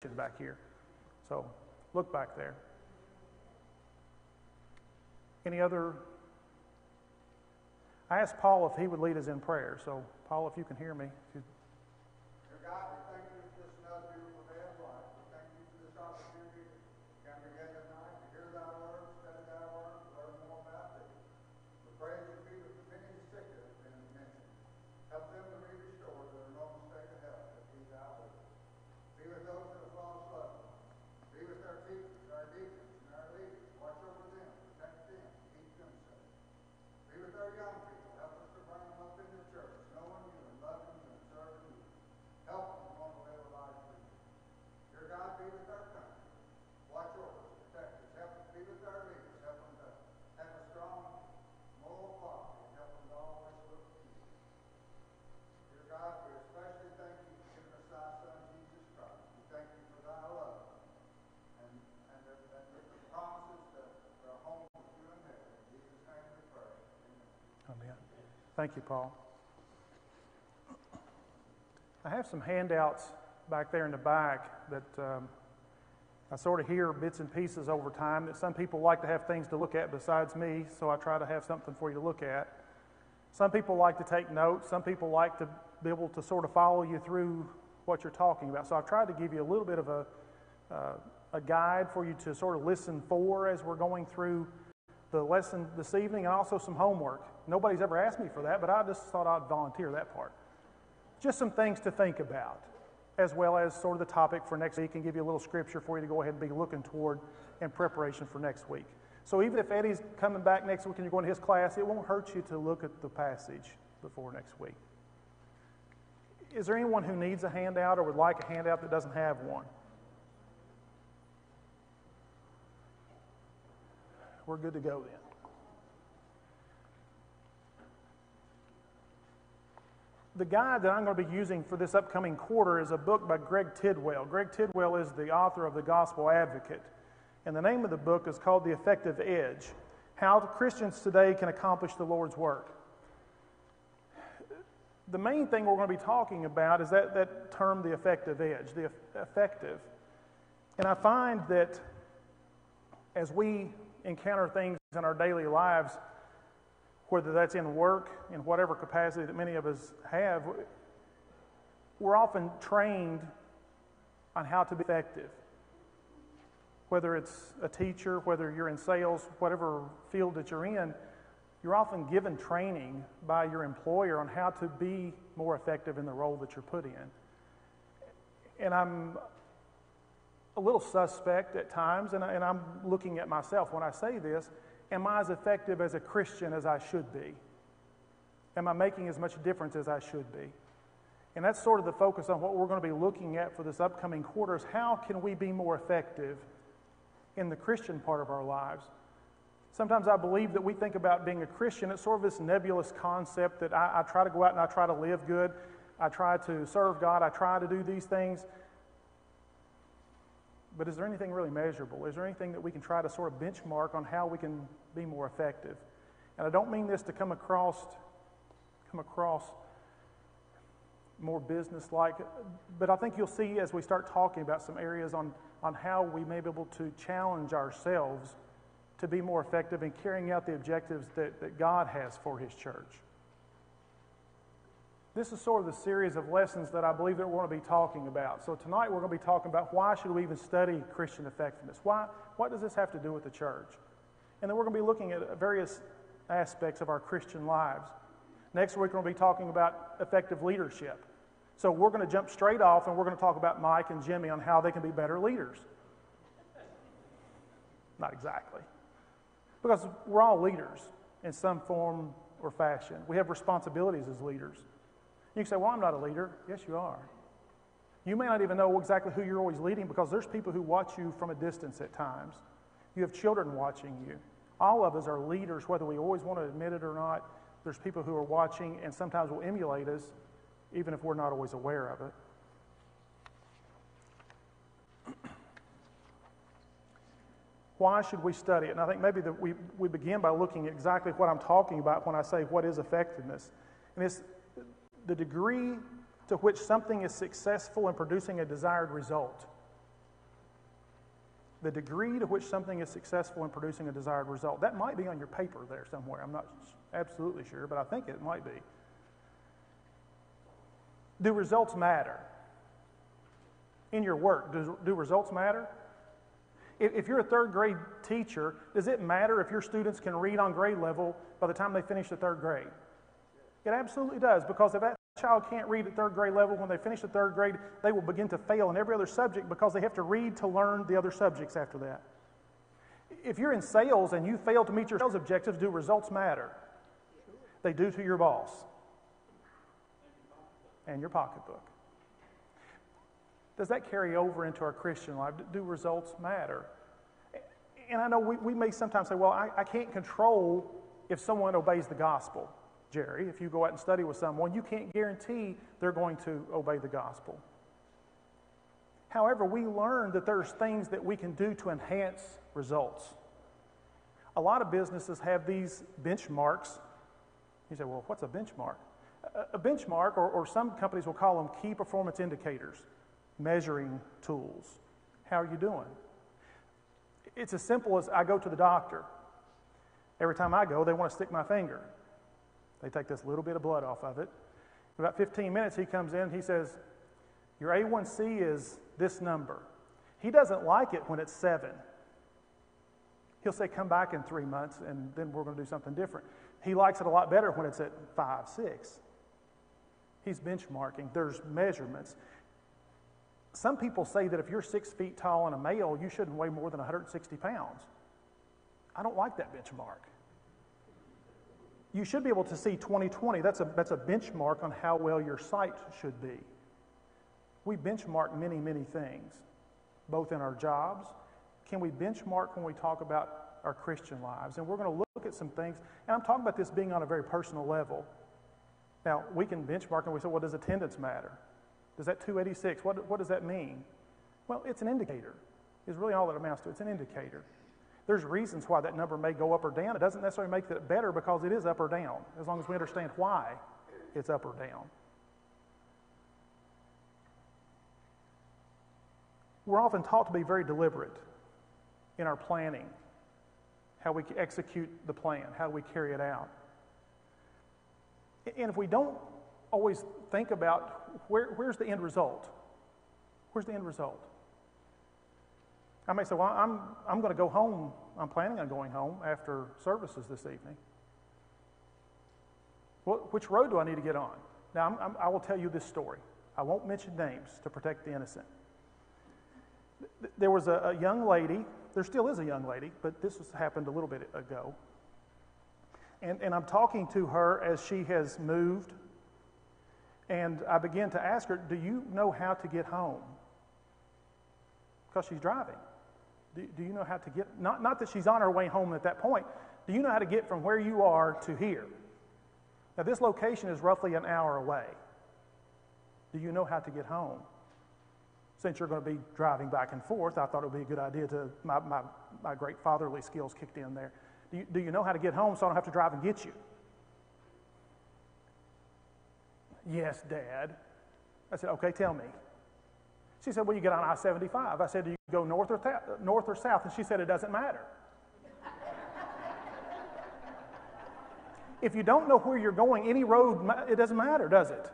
back here. So look back there. Any other? I asked Paul if he would lead us in prayer. So Paul, if you can hear me. Dear God, we thank you for this another beautiful day of life. We thank you for this opportunity to come together tonight to hear thy word, study thy word, learn more about thee. We pray that you be with the many sick that have been mentioned. Help them to be restored to their normal state of health that be thy will. Be with those that have lost loved ones. Be with our teachers, our deacons, and our leaders. Watch over them, protect them, keep them safe. Be with our young people. Help us to bring them up in the church, knowing you and loving you and serving you. Help them want to live a life for you. Dear God, be with our country. Watch over us, protect us. Help us be with our leaders. Help them to have a strong moral quality and help them to always look to you. Dear God, we especially thank you for giving us thy Son, Jesus Christ. We thank you for thy love and the promises that are home with you in heaven. In Jesus' name we pray. Amen. Amen. Thank you, Paul. I have some handouts back there in the back that I sort of hear bits and pieces over time that some people like to have things to look at besides me, so I try to have something for you to look at. Some people like to take notes. Some people like to be able to sort of follow you through what you're talking about. So I've tried to give you a little bit of a guide for you to sort of listen for as we're going through the lesson this evening, and also some homework. Nobody's ever asked me for that, but I just thought I'd volunteer that part. Just some things to think about, as well as sort of the topic for next week, and give you a little scripture for you to go ahead and be looking toward in preparation for next week. So even if Eddie's coming back next week and you're going to his class, it won't hurt you to look at the passage before next week. Is there anyone who needs a handout or would like a handout that doesn't have one? We're good to go then. The guide that I'm going to be using for this upcoming quarter is a book by Greg Tidwell. Greg Tidwell is the author of The Gospel Advocate. And the name of the book is called The Effective Edge: How Christians Today Can Accomplish the Lord's Work. The main thing we're going to be talking about is that term, the effective edge, the effective. And I find that as we encounter things in our daily lives, whether that's in work, in whatever capacity that many of us have, we're often trained on how to be effective. Whether it's a teacher, whether you're in sales, whatever field that you're in, you're often given training by your employer on how to be more effective in the role that you're put in. And I'm a little suspect at times, and I'm looking at myself when I say this. Am I as effective as a Christian as I should be? Am I making as much difference as I should be? And that's sort of the focus on what we're going to be looking at for this upcoming quarter, is how can we be more effective in the Christian part of our lives? Sometimes I believe that we think about being a Christian, it's sort of this nebulous concept that I try to go out and I try to live good, I try to serve God, I try to do these things. But is there anything really measurable? Is there anything that we can try to sort of benchmark on how we can be more effective? And I don't mean this to come across more business-like, but I think you'll see as we start talking about some areas on how we may be able to challenge ourselves to be more effective in carrying out the objectives that God has for His church. This is sort of the series of lessons that I believe that we're going to be talking about. So tonight we're going to be talking about why should we even study Christian effectiveness? What does this have to do with the church? And then we're going to be looking at various aspects of our Christian lives. Next week we're going to be talking about effective leadership. So we're going to jump straight off and we're going to talk about Mike and Jimmy on how they can be better leaders. Not exactly. Because we're all leaders in some form or fashion. We have responsibilities as leaders. You can say, well, I'm not a leader. Yes, you are. You may not even know exactly who you're always leading, because there's people who watch you from a distance at times. You have children watching you. All of us are leaders, whether we always want to admit it or not. There's people who are watching and sometimes will emulate us, even if we're not always aware of it. Why should we study it? And I think maybe that we begin by looking at exactly what I'm talking about when I say what is effectiveness. And it's the degree to which something is successful in producing a desired result. the degree to which something is successful in producing a desired result. That might be on your paper there somewhere. I'm not absolutely sure, but I think it might be. Do results matter? In your work, do results matter? If you're a third grade teacher, does it matter if your students can read on grade level by the time they finish the third grade? It absolutely does, because if that child can't read at third grade level, when they finish the third grade, they will begin to fail in every other subject because they have to read to learn the other subjects after that. If you're in sales and you fail to meet your sales objectives, do results matter? They do to your boss and your pocketbook. Does that carry over into our Christian life? Do results matter? And I know we may sometimes say, well, I can't control if someone obeys the gospel. Jerry, if you go out and study with someone, you can't guarantee they're going to obey the gospel. However, we learn that there's things that we can do to enhance results. A lot of businesses have these benchmarks. You say, well, what's a benchmark? A benchmark, or some companies will call them key performance indicators, measuring tools. How are you doing? It's as simple as I go to the doctor. Every time I go, they want to stick my finger. They take this little bit of blood off of it. In about 15 minutes, he comes in, he says, your A1C is this number. He doesn't like it when it's 7. He'll say, come back in 3 months, and then we're going to do something different. He likes it a lot better when it's at 5, 6. He's benchmarking. There's measurements. Some people say that if you're 6 feet tall and a male, you shouldn't weigh more than 160 pounds. I don't like that benchmark. You should be able to see 20/20. That's a benchmark on how well your sight should be. We benchmark many, many things, both in our jobs. Can we benchmark when we talk about our Christian lives? And we're going to look at some things, and I'm talking about this being on a very personal level. Now, we can benchmark and we say, well, does attendance matter? Does that 286, what does that mean? Well, it's an indicator. It's really all it amounts to. It's an indicator. There's reasons why that number may go up or down. It doesn't necessarily make it better because it is up or down, as long as we understand why it's up or down. We're often taught to be very deliberate in our planning, how we execute the plan, how we carry it out. And if we don't always think about where's the end result, where's the end result? I may say, well, I'm going to go home. I'm planning on going home after services this evening. Well, which road do I need to get on? Now, I will tell you this story. I won't mention names to protect the innocent. There was a young lady. There still is a young lady, but this happened a little bit ago. And I'm talking to her as she has moved. And I began to ask her, do you know how to get home? Because she's driving. Do you know how to get, not that she's on her way home at that point, do you know how to get from where you are to here? Now, this location is roughly an hour away. Do you know how to get home? Since you're going to be driving back and forth, I thought it would be a good idea to, my great fatherly skills kicked in there. Do you know how to get home so I don't have to drive and get you? Yes, Dad. I said, okay, tell me. She said, well, you get on I-75. I said, do you go north or south? And she said, it doesn't matter. If you don't know where you're going, any road, it doesn't matter, does it?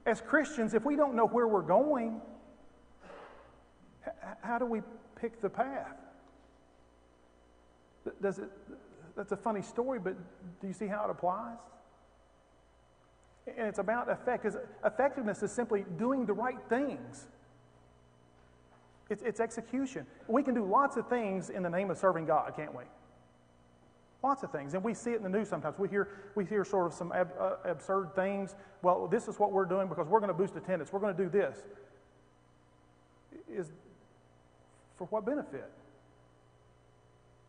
As Christians, if we don't know where we're going, how do we pick the path? That's a funny story, but do you see how it applies? And it's about effect. Effectiveness is simply doing the right things. It's execution. We can do lots of things in the name of serving God, can't we? Lots of things. And we see it in the news sometimes. We hear sort of some absurd things. Well, this is what we're doing because we're going to boost attendance. We're going to do this. Is for what benefit?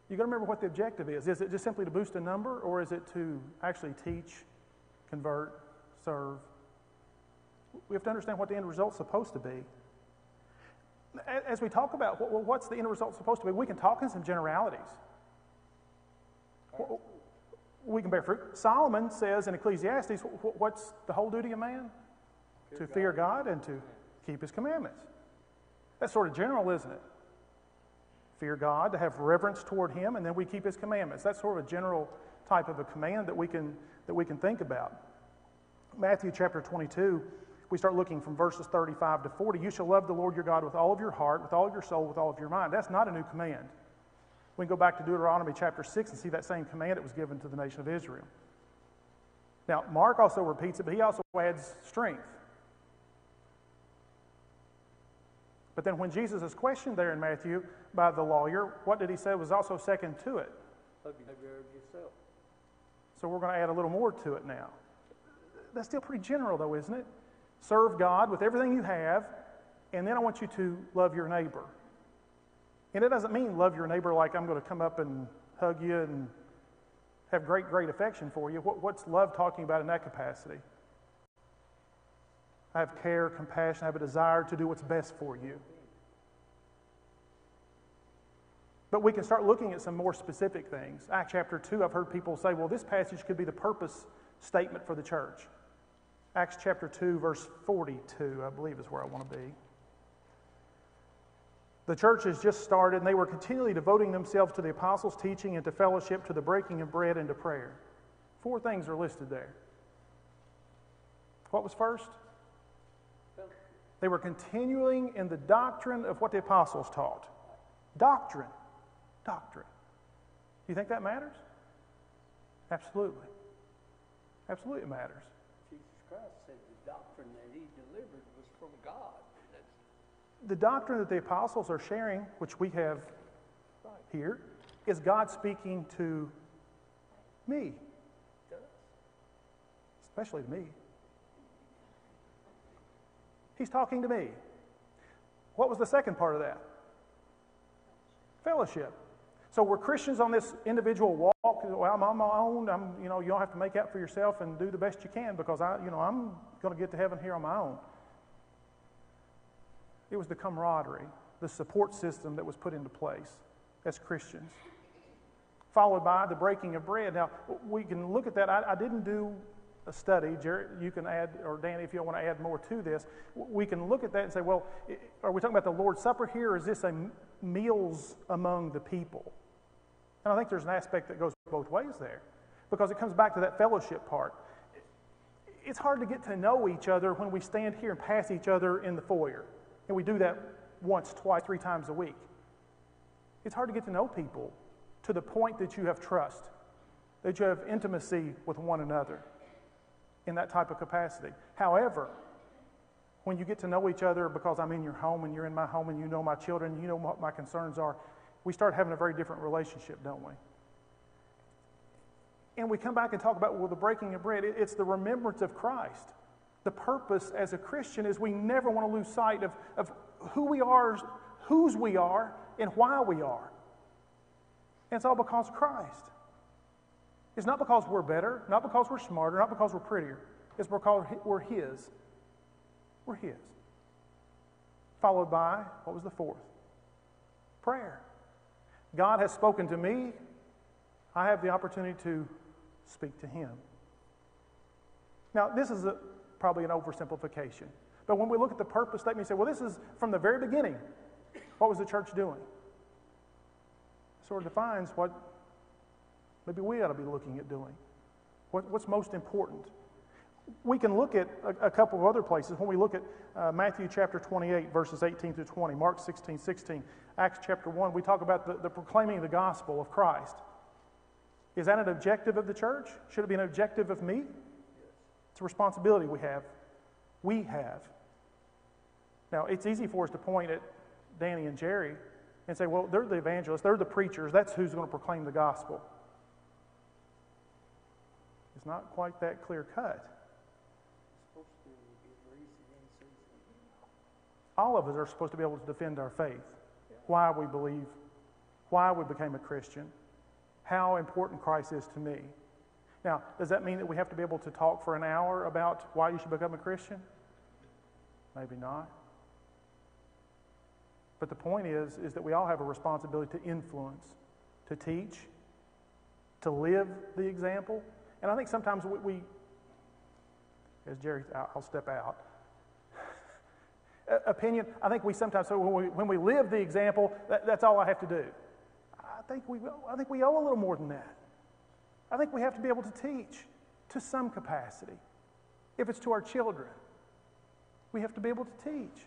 You've got to remember what the objective is. Is it just simply to boost a number, or is it to actually teach, convert, serve? We have to understand what the end result's supposed to be. As we talk about what's the end result supposed to be, we can talk in some generalities. We can bear fruit. Solomon says in Ecclesiastes, what's the whole duty of man? To fear God and to keep his commandments. That's sort of general, isn't it? fear God, to have reverence toward Him, and then we keep His commandments. That's sort of a general type of a command that we can think about. Matthew chapter 22, we start looking from verses 35 to 40. You shall love the Lord your God with all of your heart, with all of your soul, with all of your mind. That's not a new command. We can go back to Deuteronomy chapter 6 and see that same command that was given to the nation of Israel. Now, Mark also repeats it, but he also adds strength. But then when Jesus is questioned there in Matthew by the lawyer, what did he say was also second to it? Love yourself. So we're going to add a little more to it now. That's still pretty general though, isn't it? Serve God with everything you have, and then I want you to love your neighbor. And it doesn't mean love your neighbor like I'm going to come up and hug you and have great, great affection for you. What's love talking about in that capacity? I have care, compassion, I have a desire to do what's best for you. But we can start looking at some more specific things. Acts chapter 2, I've heard people say, well, this passage could be the purpose statement for the church. Acts chapter 2, verse 42, I believe is where I want to be. The church has just started, and they were continually devoting themselves to the apostles' teaching and to fellowship, to the breaking of bread, and to prayer. 4 things are listed there. What was first? They were continuing in the doctrine of what the apostles taught. Doctrine. Doctrine. Do you think that matters? Absolutely. Absolutely it matters. Jesus Christ said the doctrine that he delivered was from God. The doctrine that the apostles are sharing, which we have here, is God speaking to me. Especially to me. He's talking to me. What was the second part of that? Fellowship. So we're Christians on this individual walk. Well, I'm on my own. you don't have to make out for yourself and do the best you can because I'm going to get to heaven here on my own. It was the camaraderie, the support system that was put into place as Christians, followed by the breaking of bread. Now, we can look at that. I didn't do a study. Jared, you can add, or Danny, if you want to add more to this, we can look at that and say, well, are we talking about the Lord's Supper here, or is this a meals among the people? And I think there's an aspect that goes both ways there, because it comes back to that fellowship part. It's hard to get to know each other when we stand here and pass each other in the foyer. And we do that once, twice, 3 times a week. It's hard to get to know people to the point that you have trust, that you have intimacy with one another in that type of capacity. However, when you get to know each other because I'm in your home and you're in my home and you know my children, you know what my concerns are, we start having a very different relationship, don't we? And we come back and talk about, well, the breaking of bread, it's the remembrance of Christ. The purpose as a Christian is we never want to lose sight of who we are, whose we are, and why we are. And it's all because of Christ. It's not because we're better, not because we're smarter, not because we're prettier. It's because we're His. We're His. Followed by, what was the fourth? Prayer. God has spoken to me. I have the opportunity to speak to Him. Now, this is probably an oversimplification. But when we look at the purpose statement, you say, well, this is from the very beginning. What was the church doing? It sort of defines what maybe we ought to be looking at doing. What's most important? We can look at a couple of other places. When we look at Matthew chapter 28, verses 18 through 20, Mark 16, 16, Acts chapter 1, we talk about the proclaiming the gospel of Christ. Is that an objective of the church? Should it be an objective of me? It's a responsibility we have. We have. Now, it's easy for us to point at Danny and Jerry and say, well, they're the evangelists, they're the preachers, that's who's going to proclaim the gospel. It's not quite that clear cut. All of us are supposed to be able to defend our faith, why we believe, why we became a Christian, how important Christ is to me. Now, does that mean that we have to be able to talk for an hour about why you should become a Christian? Maybe not. But the point is that we all have a responsibility to influence, to teach, to live the example. And I think sometimes we as Jerry, I'll step out. opinion. I think we sometimes, so when we live the example, that's all I have to do. I think we owe a little more than that. I think we have to be able to teach to some capacity. If it's to our children, we have to be able to teach.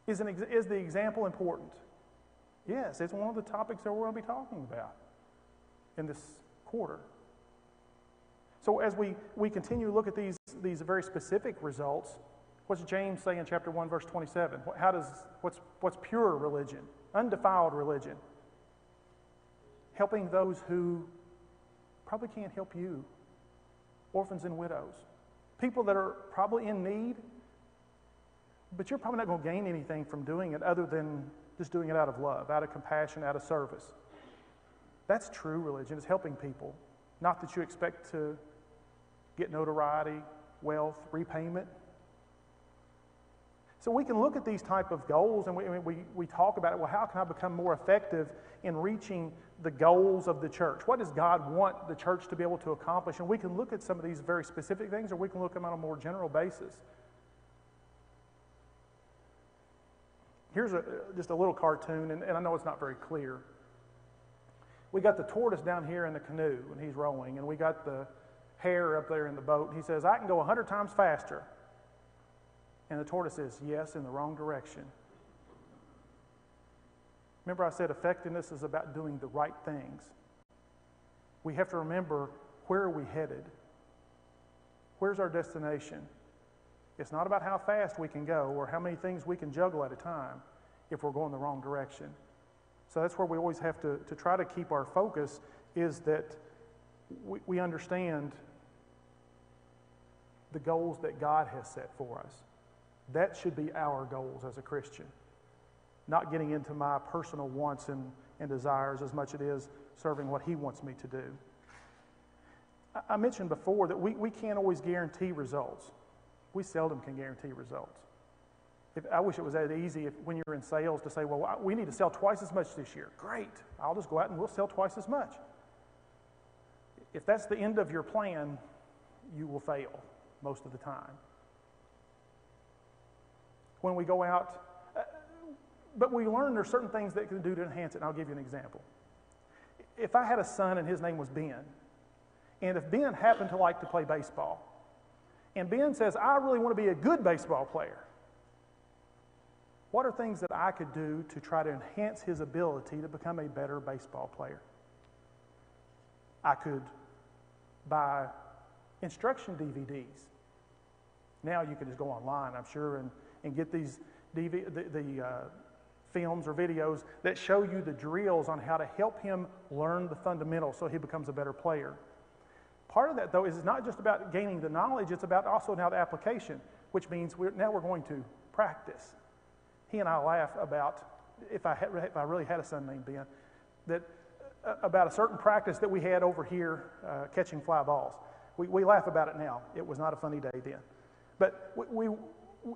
Is the example important? Yes, it's one of the topics that we're going to be talking about in this quarter. So as we continue to look at these very specific results, what's James say in chapter 1, verse 27? What's pure religion? Undefiled religion? Helping those who probably can't help you. Orphans and widows. People that are probably in need, but you're probably not going to gain anything from doing it other than just doing it out of love, out of compassion, out of service. That's true religion, is helping people. Not that you expect to get notoriety, wealth, repayment. So we can look at these type of goals and we talk about it. Well, how can I become more effective in reaching the goals of the church? What does God want the church to be able to accomplish? And we can look at some of these very specific things, or we can look at them on a more general basis. Here's just a little cartoon, and I know it's not very clear. We got the tortoise down here in the canoe, and he's rowing, and we got the hare up there in the boat. And he says, I can go 100 times faster. And the tortoise says, yes, in the wrong direction. Remember I said effectiveness is about doing the right things. We have to remember, where are we headed? Where's our destination? It's not about how fast we can go or how many things we can juggle at a time if we're going the wrong direction. So that's where we always have to try to keep our focus, is that we understand the goals that God has set for us. That should be our goals as a Christian. Not getting into my personal wants and desires as much as it is serving what He wants me to do. I mentioned before that we can't always guarantee results. We seldom can guarantee results. I wish it was that easy when you're in sales to say, well, we need to sell twice as much this year. Great. I'll just go out and we'll sell twice as much. If that's the end of your plan, you will fail most of the time. When we go out, but we learn there's certain things that can do to enhance it, and I'll give you an example. If I had a son and his name was Ben, and if Ben happened to like to play baseball, and Ben says, I really want to be a good baseball player, what are things that I could do to try to enhance his ability to become a better baseball player? I could buy instruction DVDs. Now you can just go online, I'm sure, and get these films or videos that show you the drills on how to help him learn the fundamentals so he becomes a better player. Part of that, though, is it's not just about gaining the knowledge, it's about also now the application, which means now we're going to practice. He and I laugh about, if I really had a son named Ben, that about a certain practice that we had over here catching fly balls. We laugh about it now. It was not a funny day then. But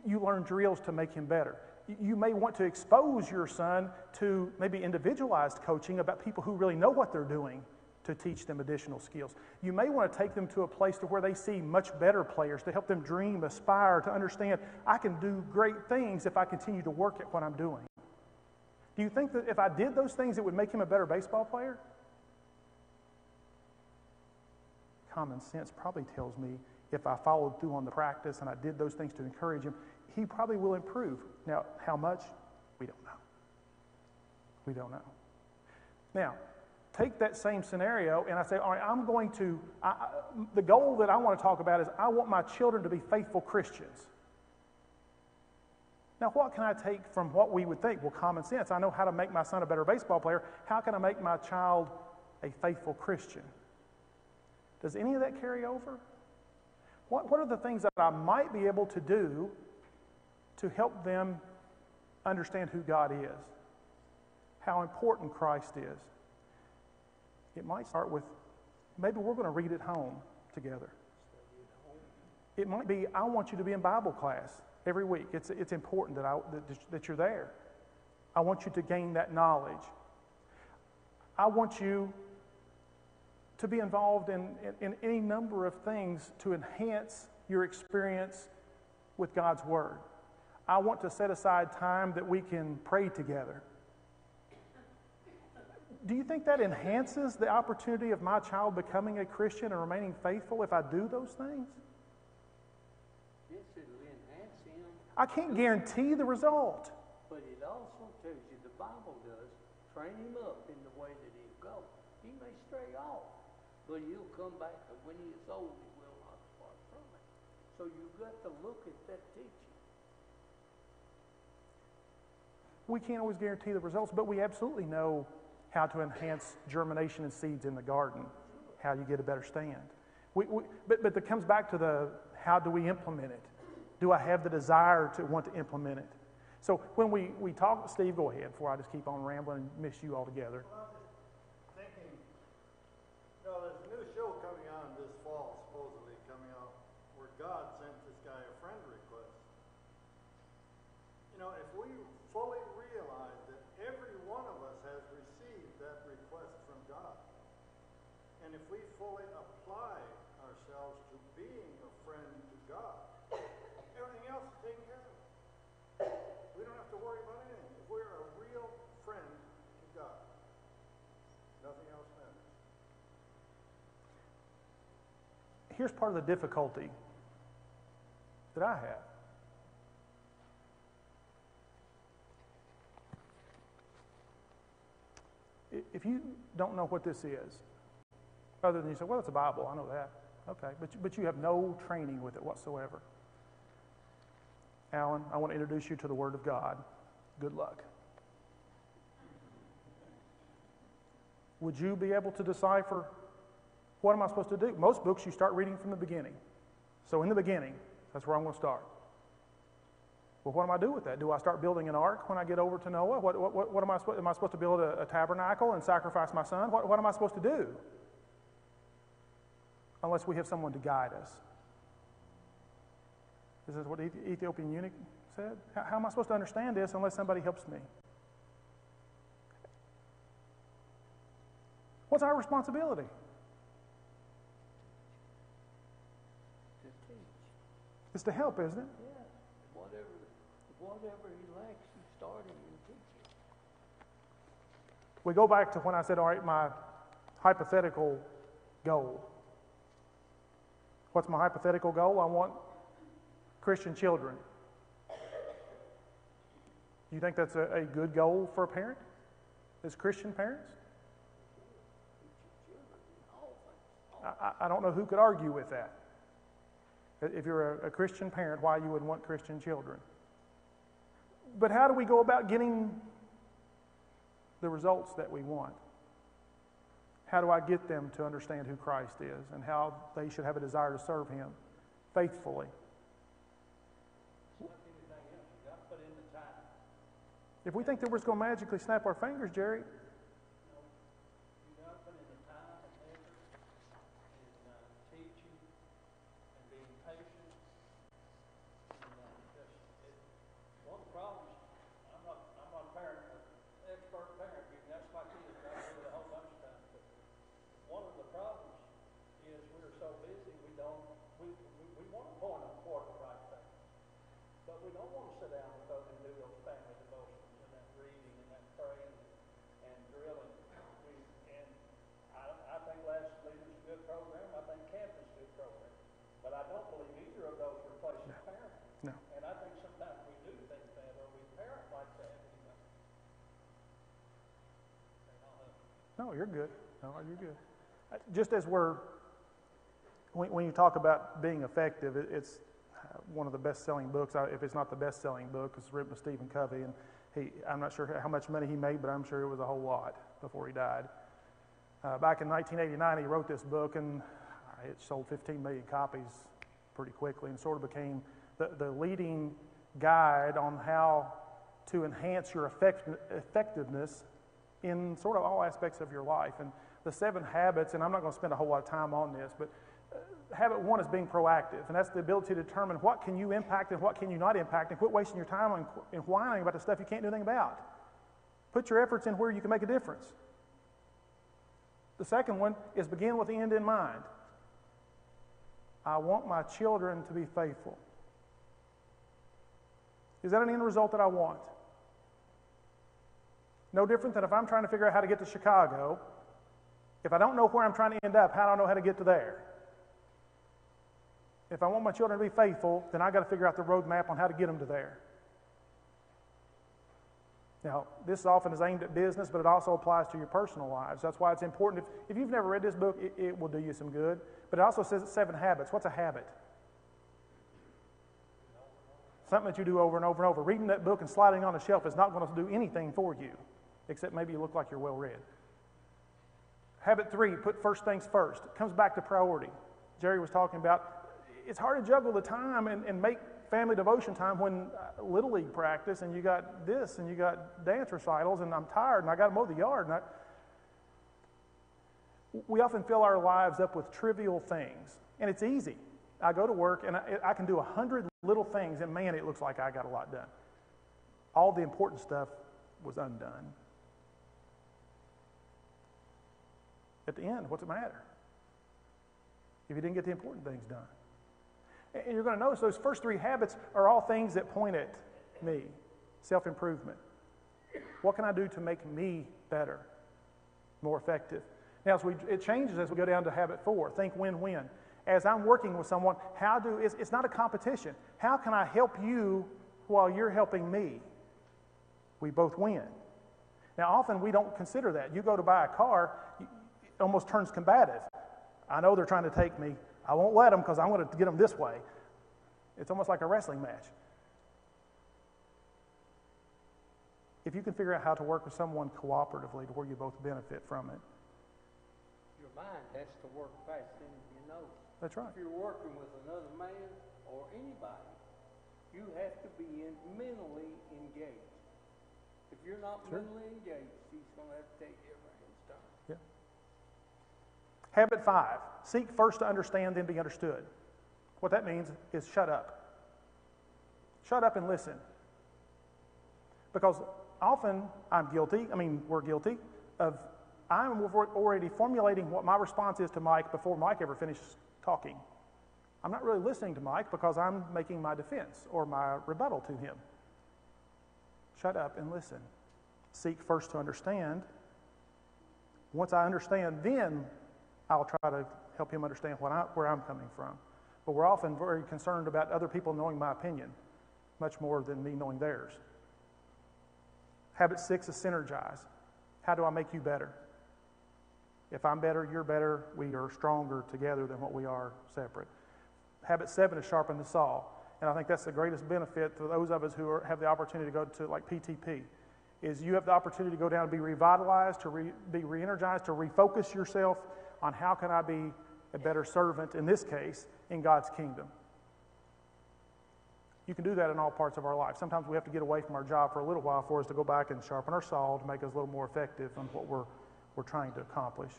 you learn drills to make him better. You may want to expose your son to maybe individualized coaching about people who really know what they're doing to teach them additional skills. You may want to take them to a place to where they see much better players, to help them dream, aspire, to understand, I can do great things if I continue to work at what I'm doing. Do you think that if I did those things, it would make him a better baseball player? Common sense probably tells me if I followed through on the practice and I did those things to encourage him, he probably will improve. Now, how much? We don't know. We don't know. Now, take that same scenario and I say, all right, the goal that I want to talk about is I want my children to be faithful Christians. Now, what can I take from what we would think? Well, common sense. I know how to make my son a better baseball player. How can I make my child a faithful Christian? Does any of that carry over? What are the things that I might be able to do to help them understand who God is, how important Christ is? It might start with, maybe we're going to read at home together. It might be, I want you to be in Bible class every week. It's important that you're there. I want you to gain that knowledge. I want you to be involved in any number of things to enhance your experience with God's Word. I want to set aside time that we can pray together. Do you think that enhances the opportunity of my child becoming a Christian and remaining faithful if I do those things? Yes, it'll enhance him. I can't guarantee the result. But it also tells you, the Bible does, train him up in the way that he'll go. He may stray off, but he'll come back, and when he is old, he will not depart from it. So you've got to look at that teaching. We can't always guarantee the results, but we absolutely know how to enhance germination and seeds in the garden, how you get a better stand. But it comes back to the how do we implement it? Do I have the desire to want to implement it? So when we talk, Steve, go ahead before I just keep on rambling and miss you altogether. Well, I'm just thinking, there's a new show coming on this fall, supposedly coming out, where God sent this guy a friend request. If we fully realize that every one of us has received that request from God, and if we fully apply ourselves to being a friend to God, everything else is taken care of. We don't have to worry about anything. If we're a real friend to God, nothing else matters. Here's part of the difficulty that I have. If you don't know what this is, other than you say, well, it's a Bible, I know that. Okay, but you have no training with it whatsoever. Alan, I want to introduce you to the Word of God. Good luck. Would you be able to decipher, what am I supposed to do? Most books you start reading from the beginning. So in the beginning, that's where I'm going to start. Well, what am I do with that? Do I start building an ark when I get over to Noah? What am I supposed to build a tabernacle and sacrifice my son? What am I supposed to do? Unless we have someone to guide us. This is what the Ethiopian eunuch said. How am I supposed to understand this unless somebody helps me? What's our responsibility? To teach. It's to help, isn't it? Yeah. Whatever he lacks, you start him and teach him. We go back to when I said, all right, my hypothetical goal. What's my hypothetical goal? I want Christian children. You think that's a good goal for a parent? As Christian parents? I don't know who could argue with that. If you're a Christian parent, why you would want Christian children. But how do we go about getting the results that we want? How do I get them to understand who Christ is and how they should have a desire to serve Him faithfully? If we think that we're just going to magically snap our fingers, Jerry, no, you're good. No, you're good. Just as when you talk about being effective, it's one of the best-selling books. If it's not the best-selling book, it's written by Stephen Covey, and I'm not sure how much money he made, but I'm sure it was a whole lot before he died. Back in 1989, he wrote this book, and it sold 15 million copies pretty quickly, and sort of became the leading guide on how to enhance your effectiveness in sort of all aspects of your life. And the 7 habits, and I'm not going to spend a whole lot of time on this, but habit 1 is being proactive, and that's the ability to determine what can you impact and what can you not impact, and quit wasting your time in whining about the stuff you can't do anything about. Put your efforts in where you can make a difference. The second one is begin with the end in mind. I want my children to be faithful. Is that an end result that I want? No different than if I'm trying to figure out how to get to Chicago. If I don't know where I'm trying to end up, how do I know how to get to there? If I want my children to be faithful, then I got to figure out the roadmap on how to get them to there. Now, this often is aimed at business, but it also applies to your personal lives. That's why it's important. If you've never read this book, it will do you some good. But it also says it's 7 habits. What's a habit? Something that you do over and over and over. Reading that book and sliding on a shelf is not going to do anything for you, except maybe you look like you're well read. Habit 3, put first things first. It comes back to priority. Jerry was talking about, it's hard to juggle the time and make family devotion time when Little League practice and you got this and you got dance recitals and I'm tired and I got to mow the yard. We often fill our lives up with trivial things, and it's easy. I go to work and I can do 100 little things, and man, it looks like I got a lot done. All the important stuff was undone. At the end, what's it matter if you didn't get the important things done? And you're going to notice those first 3 habits are all things that point at me. Self-improvement. What can I do to make me better, more effective? Now, it changes as we go down to habit 4. Think win-win. As I'm working with someone, it's not a competition. How can I help you while you're helping me? We both win. Now, often we don't consider that. You go to buy a car, it almost turns combative. I know they're trying to take me. I won't let them because I want to get them this way. It's almost like a wrestling match. If you can figure out how to work with someone cooperatively to where you both benefit from it. Your mind has to work fast in your nose. That's right. If you're working with another man or anybody, you have to be mentally engaged. If you're not mentally engaged, he's going to have to take everything done. Yeah. Habit 5, seek first to understand, then be understood. What that means is shut up. Shut up and listen. Because often we're guilty of, I'm already formulating what my response is to Mike before Mike ever finishes talking. I'm not really listening to Mike because I'm making my defense or my rebuttal to him. Shut up and listen. Seek first to understand. Once I understand, then I'll try to help him understand where I'm coming from. But we're often very concerned about other people knowing my opinion, much more than me knowing theirs. Habit 6 is synergize. How do I make you better? If I'm better, you're better, we are stronger together than what we are separate. Habit 7 is sharpen the saw. And I think that's the greatest benefit to those of us who have the opportunity to go to like PTP, is you have the opportunity to go down and be revitalized, to be re-energized, to refocus yourself on how can I be a better servant, in this case, in God's kingdom. You can do that in all parts of our life. Sometimes we have to get away from our job for a little while for us to go back and sharpen our saw to make us a little more effective on what we're trying to accomplish.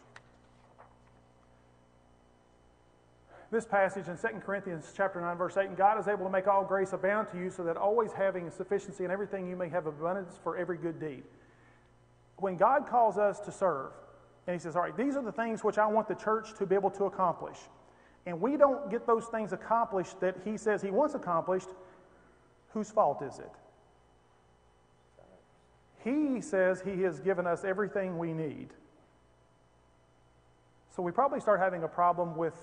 This passage in 2 Corinthians chapter 9, verse 8, and God is able to make all grace abound to you so that always having sufficiency in everything you may have abundance for every good deed. When God calls us to serve, and he says, all right, these are the things which I want the church to be able to accomplish. And we don't get those things accomplished that he says he wants accomplished, whose fault is it? He says he has given us everything we need. So we probably start having a problem with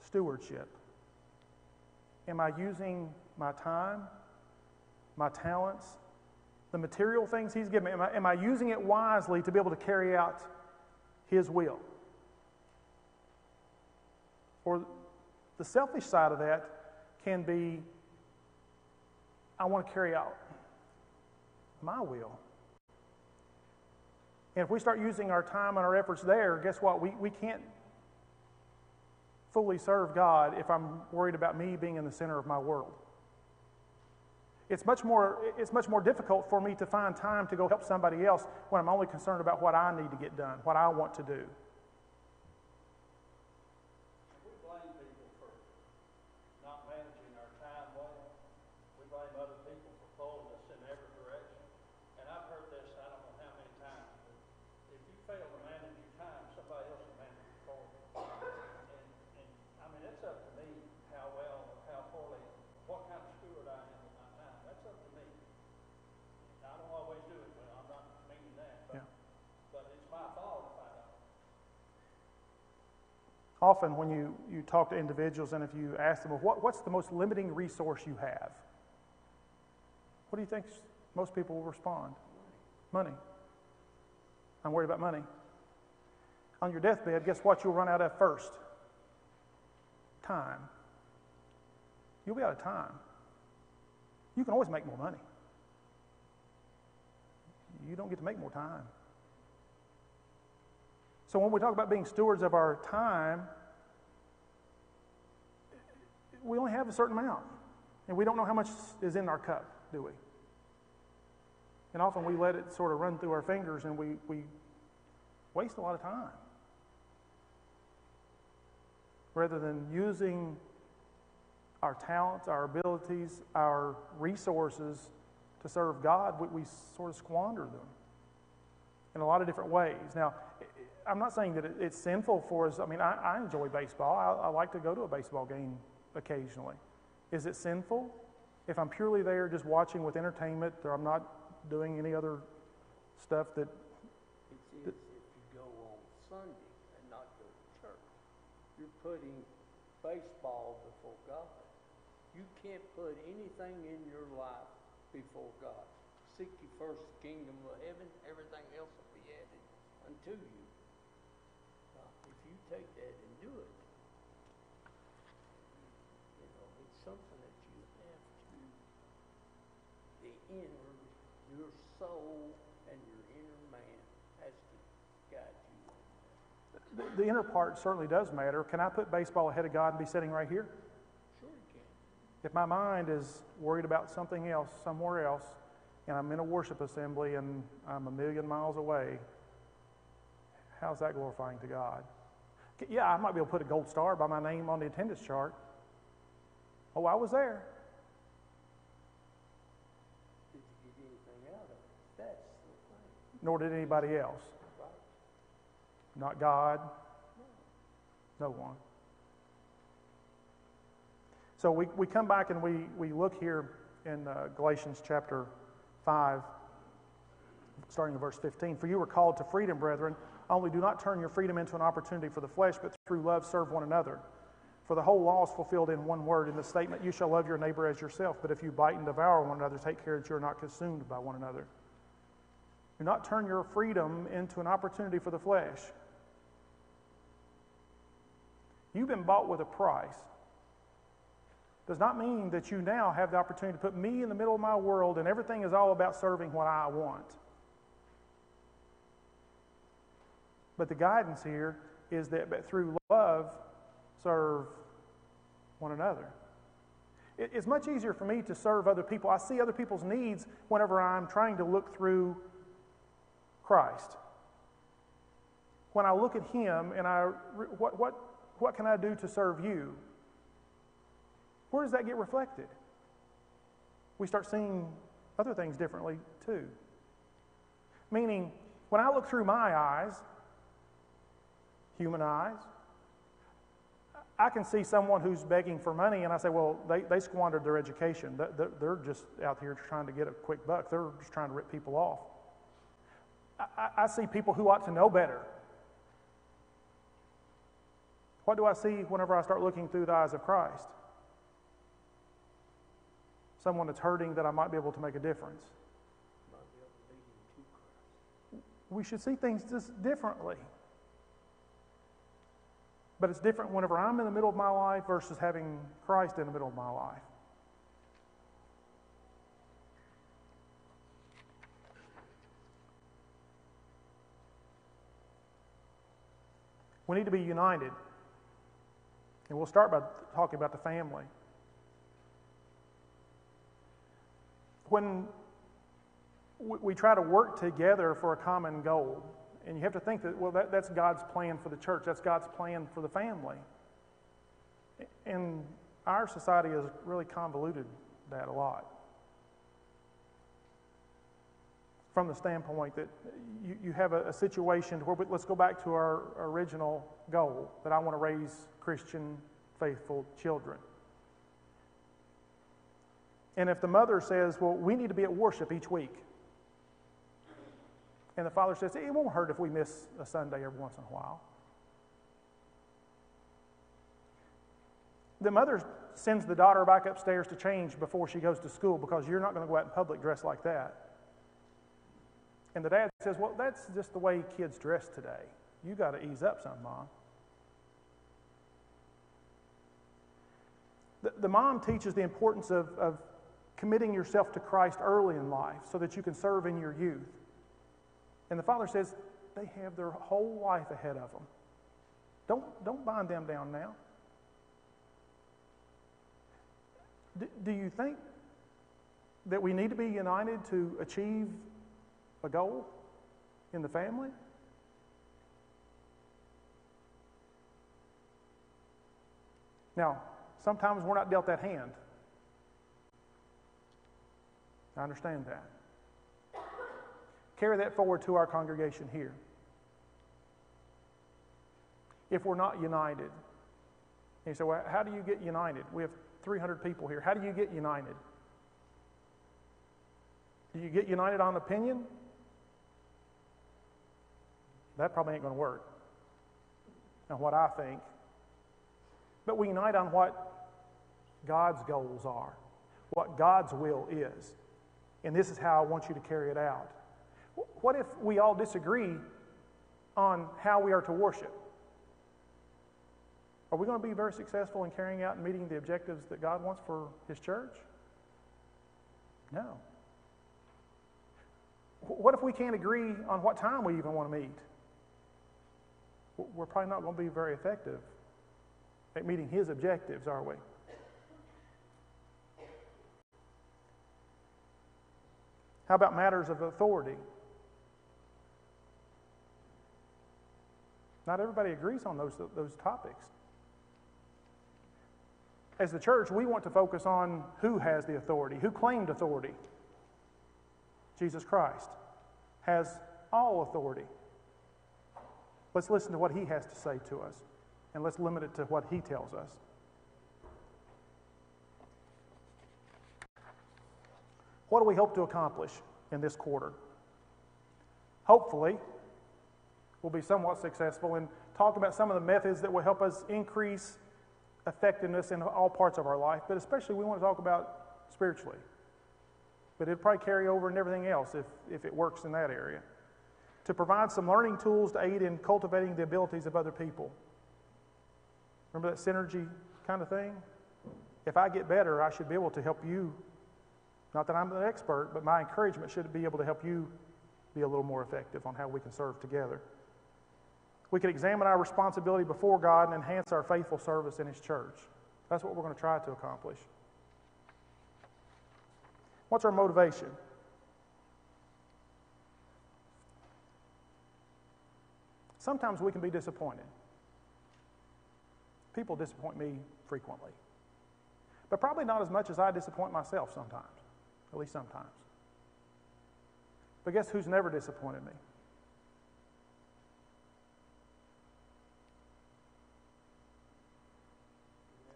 stewardship. Am I using my time, my talents, the material things he's given me? Am I using it wisely to be able to carry out his will? Or the selfish side of that can be, I want to carry out my will. And if we start using our time and our efforts there, guess what? We can't fully serve God if I'm worried about me being in the center of my world. It's much more difficult for me to find time to go help somebody else when I'm only concerned about what I need to get done, what I want to do. We blame people for not managing our time well. We blame other people for pulling us in every direction. And I've heard this I don't know how many times, but if you fail to manage your time, somebody else will manage it for you. And I mean, it's up to me how well or how poorly, what kind of steward I am with my time. often when you talk to individuals and if you ask them, well, what's the most limiting resource you have? What do you think most people will respond? Money. I'm worried about money. On your deathbed, guess what you'll run out of first? Time. You'll be out of time. You can always make more money. You don't get to make more time. So when we talk about being stewards of our time, we only have a certain amount. And we don't know how much is in our cup, do we? And often we let it sort of run through our fingers and we waste a lot of time. Rather than using our talents, our abilities, our resources to serve God, we sort of squander them in a lot of different ways. Now, I'm not saying that it's sinful for us. I mean, I enjoy baseball. I like to go to a baseball game occasionally. Is it sinful if I'm purely there just watching with entertainment, or I'm not doing any other stuff that... It is if you go on Sunday and not go to church. You're putting baseball before God. You can't put anything in your life before God. Seek ye first the kingdom of heaven, everything else will be added unto you. Now, if you take that and do it, you know, it's something that you have to, the inner, your soul and your inner man has to guide you. The inner part certainly does matter. Can I put baseball ahead of God and be sitting right here? Sure you can. If my mind is worried about something else, somewhere else, and I'm in a worship assembly and I'm a million miles away, how's that glorifying to God? Yeah, I might be able to put a gold star by my name on the attendance chart. Oh, I was there. Did you get anything out of it? That's the thing. Nor did anybody else. Right? Not God. No one. So we come back and we look here in Galatians chapter 5, starting in verse 15. For you were called to freedom, brethren. Only do not turn your freedom into an opportunity for the flesh, but through love serve one another. For the whole law is fulfilled in one word, in the statement, you shall love your neighbor as yourself. But if you bite and devour one another, take care that you are not consumed by one another. Do not turn your freedom into an opportunity for the flesh. You've been bought with a price. Does not mean that you now have the opportunity to put me in the middle of my world and everything is all about serving what I want. But the guidance here is that through love, serve one another. It's much easier for me to serve other people. I see other people's needs whenever I'm trying to look through Christ. When I look at Him and what can I do to serve you? Where does that get reflected? We start seeing other things differently too. Meaning, when I look through my eyes, human eyes, I can see someone who's begging for money and I say, well, they squandered their education. They're just out here trying to get a quick buck. They're just trying to rip people off. I see people who ought to know better. What do I see whenever I start looking through the eyes of Christ? Someone that's hurting that I might be able to make a difference. We should see things just differently. But it's different whenever I'm in the middle of my life versus having Christ in the middle of my life. We need to be united. And we'll start by talking about the family. When we try to work together for a common goal, and you have to think that, well, that's God's plan for the church. That's God's plan for the family. And our society has really convoluted that a lot. From the standpoint that you have a situation where, let's go back to our original goal, that I want to raise Christian, faithful children. And if the mother says, well, we need to be at worship each week, and the father says, it won't hurt if we miss a Sunday every once in a while. The mother sends the daughter back upstairs to change before she goes to school because you're not going to go out in public dressed like that. And the dad says, well, that's just the way kids dress today. You got to ease up some, Mom. The mom teaches the importance of committing yourself to Christ early in life so that you can serve in your youth. And the father says they have their whole life ahead of them. Don't bind them down now. Do you think that we need to be united to achieve a goal in the family? Now, sometimes we're not dealt that hand. I understand that. Carry that forward to our congregation here. If we're not united, and you say, well, how do you get united? We have 300 people here. How do you get united? Do you get united on opinion? That probably ain't going to work. On what I think. But we unite on what God's goals are, what God's will is. And this is how I want you to carry it out. What if we all disagree on how we are to worship? Are we going to be very successful in carrying out and meeting the objectives that God wants for His church? No. What if we can't agree on what time we even want to meet? We're probably not going to be very effective at meeting His objectives, are we? How about matters of authority? Not everybody agrees on those topics. As the church, we want to focus on who has the authority, who claimed authority. Jesus Christ has all authority. Let's listen to what He has to say to us, and let's limit it to what He tells us. What do we hope to accomplish in this quarter? Hopefully, we'll be somewhat successful in talking about some of the methods that will help us increase effectiveness in all parts of our life, but especially we want to talk about spiritually. But it'll probably carry over in everything else if it works in that area. To provide some learning tools to aid in cultivating the abilities of other people. Remember that synergy kind of thing? If I get better, I should be able to help you. Not that I'm an expert, but my encouragement should be able to help you be a little more effective on how we can serve together. We can examine our responsibility before God and enhance our faithful service in His church. That's what we're going to try to accomplish. What's our motivation? Sometimes we can be disappointed. People disappoint me frequently. But probably not as much as I disappoint myself sometimes. At least sometimes. But guess who's never disappointed me?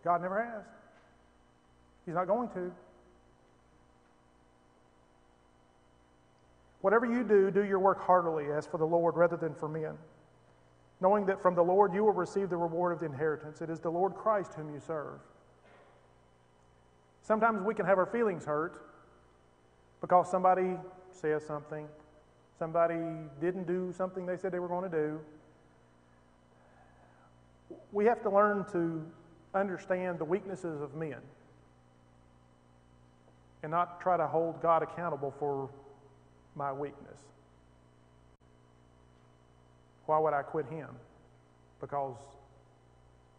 God never has. He's not going to. Whatever you do, do your work heartily as for the Lord rather than for men, knowing that from the Lord you will receive the reward of the inheritance. It is the Lord Christ whom you serve. Sometimes we can have our feelings hurt because somebody says something, somebody didn't do something they said they were going to do. We have to learn to understand the weaknesses of men and not try to hold God accountable for my weakness. Why would I quit Him? Because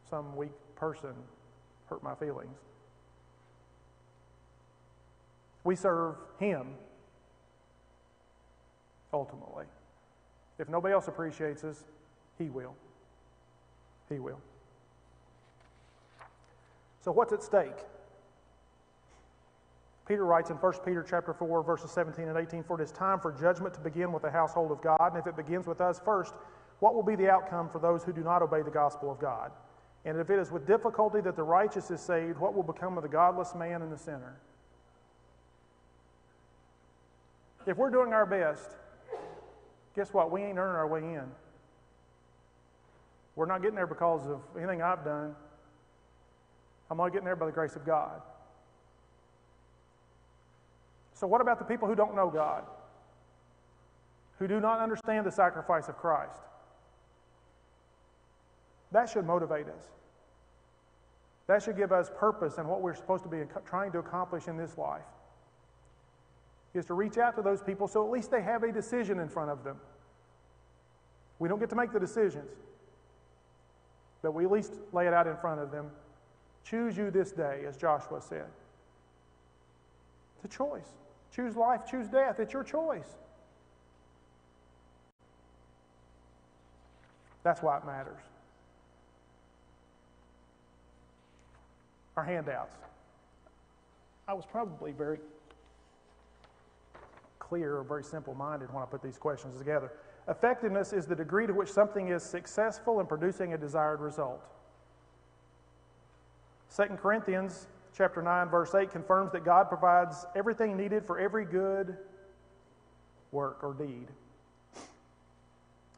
some weak person hurt my feelings. We serve Him ultimately. If nobody else appreciates us, He will. He will. So what's at stake? Peter writes in 1 Peter chapter 4, verses 17 and 18, "For it is time for judgment to begin with the household of God, and if it begins with us first, what will be the outcome for those who do not obey the gospel of God? And if it is with difficulty that the righteous is saved, what will become of the godless man and the sinner?" If we're doing our best, guess what? We ain't earning our way in. We're not getting there because of anything I've done. I'm only getting there by the grace of God. So what about the people who don't know God? Who do not understand the sacrifice of Christ? That should motivate us. That should give us purpose in what we're supposed to be trying to accomplish in this life. Is to reach out to those people so at least they have a decision in front of them. We don't get to make the decisions, but we at least lay it out in front of them. Choose you this day, as Joshua said. It's a choice. Choose life, choose death. It's your choice. That's why it matters. Our handouts. I was probably very clear or very simple-minded when I put these questions together. Effectiveness is the degree to which something is successful in producing a desired result. 2 Corinthians chapter 9, verse 8 confirms that God provides everything needed for every good work or deed.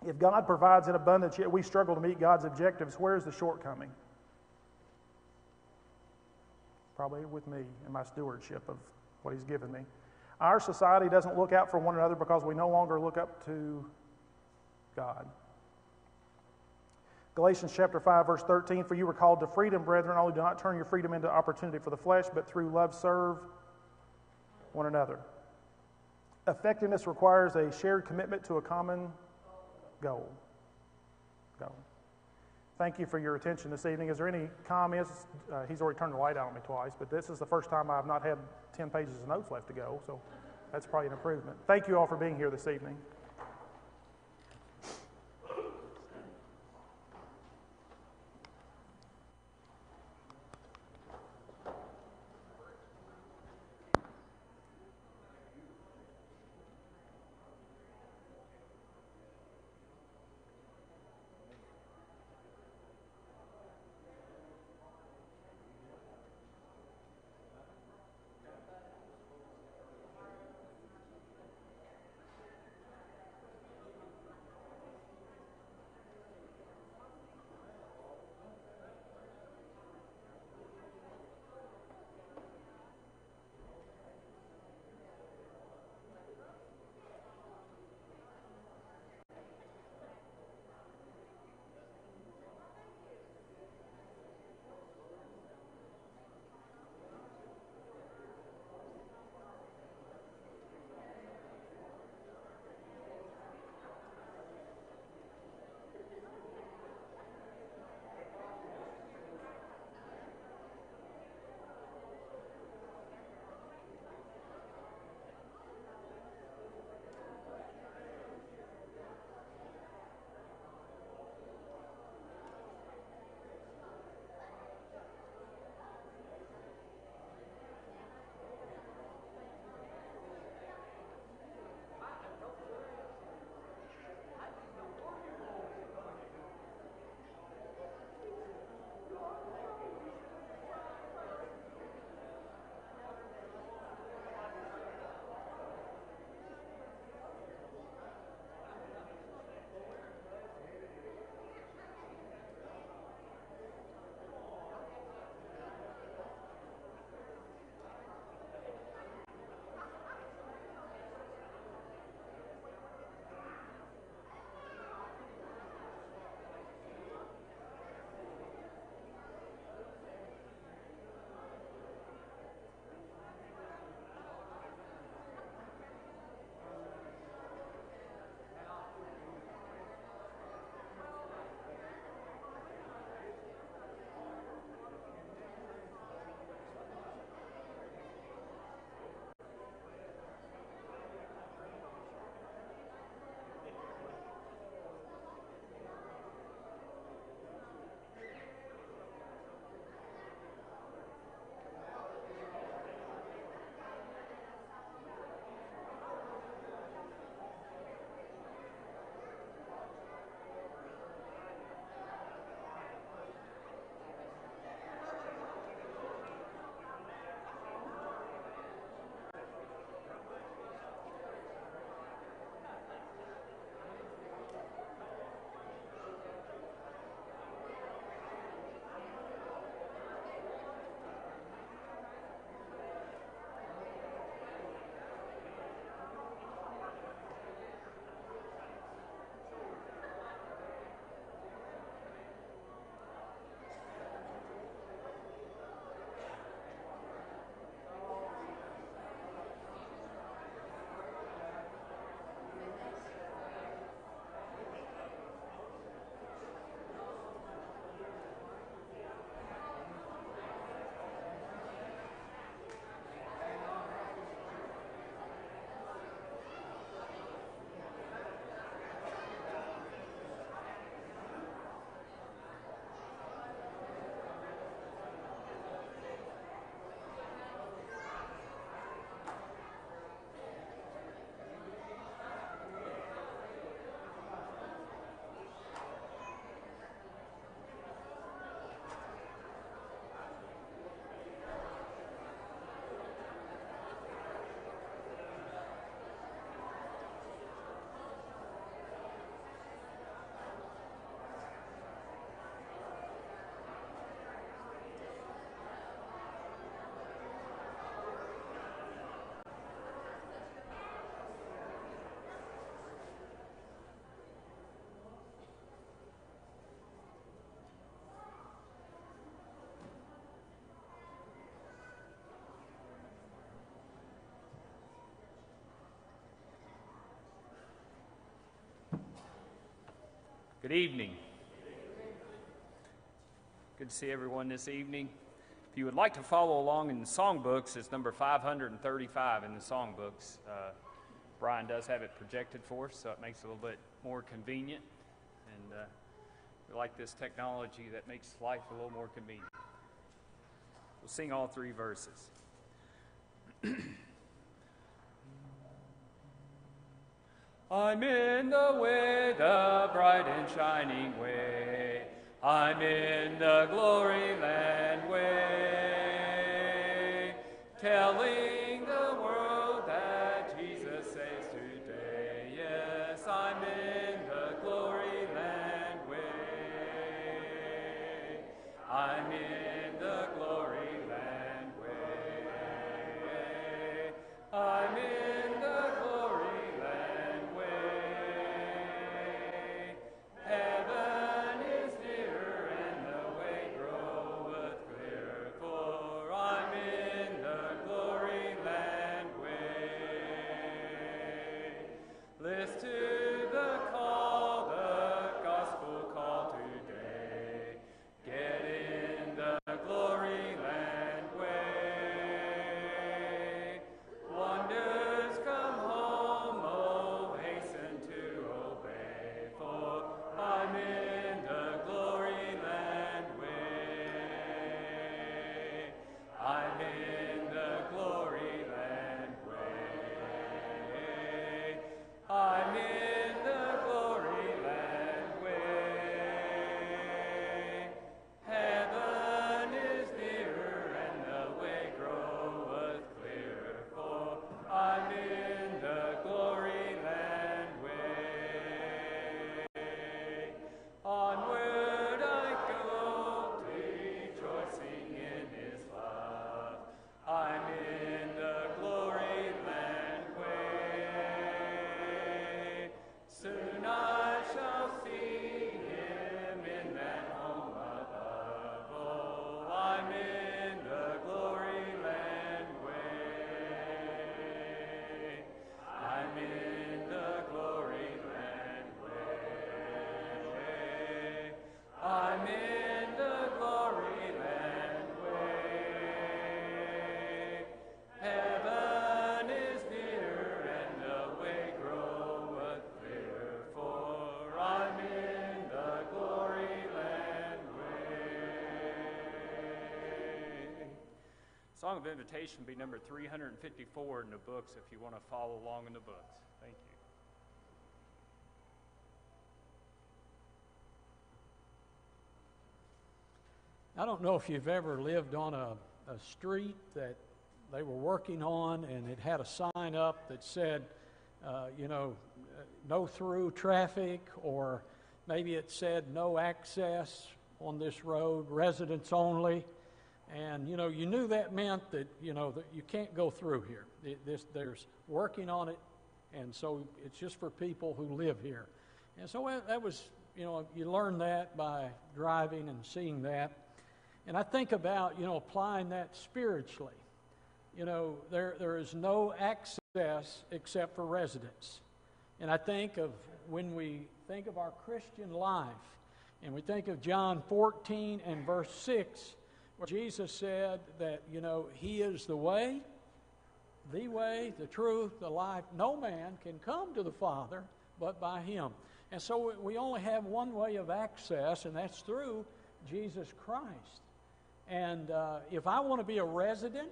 If God provides in abundance, yet we struggle to meet God's objectives, where is the shortcoming? Probably with me and my stewardship of what He's given me. Our society doesn't look out for one another because we no longer look up to God. Galatians chapter 5, verse 13, for you were called to freedom, brethren, only do not turn your freedom into opportunity for the flesh, but through love serve one another. Effectiveness requires a shared commitment to a common goal. Thank you for your attention this evening. Is there any comments? He's already turned the light on me twice, but this is the first time I've not had 10 pages of notes left to go, so that's probably an improvement. Thank you all for being here this evening. Good evening. Good to see everyone this evening. If you would like to follow along in the songbooks, it's number 535 in the songbooks. Brian does have it projected for us, so it makes it a little bit more convenient. And we like this technology that makes life a little more convenient. We'll sing all three verses. I'm in the way, the bright and shining way. I'm in the glory land way, telling the world that Jesus saves today. Yes, I'm in the glory land way. I'm in the glory land way. I'm in the glory land way. Heaven is near and the way groweth clear, for I'm in the glory land way. List to the call, the gospel call today. Get in the glory land way. Wonders come home, oh, hasten to obey, for I'm in the glory land way. I'm in the glory land way. I'm in the glory land way. Heaven is nearer and the way groweth clear, for I'm in the glory land way. Onward I go, rejoicing in His love. I'm in the glory land way. Soon I shall see Him in that home above. Oh, I'm in the glory land way. I'm in the glory land way. I'm in the glory land way. Heaven is near and the way groweth clear, for I'm in the glory land way. Song of Invitation be number 354 in the books if you want to follow along in the books. Thank you. I don't know if you've ever lived on a street that they were working on and it had a sign up that said, no through traffic, or maybe it said no access on this road, residents only. And, you knew that meant that, that you can't go through here. There's working on it, and so it's just for people who live here. And so that was, you learn that by driving and seeing that. And I think about, applying that spiritually. There is no access except for residents. And I think of when we think of our Christian life, and we think of John 14 and verse 6, where Jesus said that, He is the way, the truth, the life. No man can come to the Father but by Him. And so we only have one way of access, and that's through Jesus Christ. And if I want to be a resident,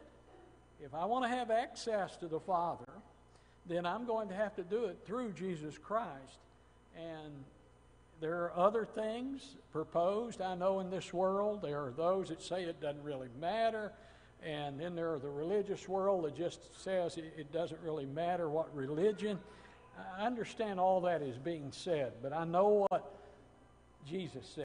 if I want to have access to the Father, then I'm going to have to do it through Jesus Christ. And there are other things proposed, I know, in this world. There are those that say it doesn't really matter. And then there are the religious world that just says it doesn't really matter what religion. I understand all that is being said, but I know what Jesus said.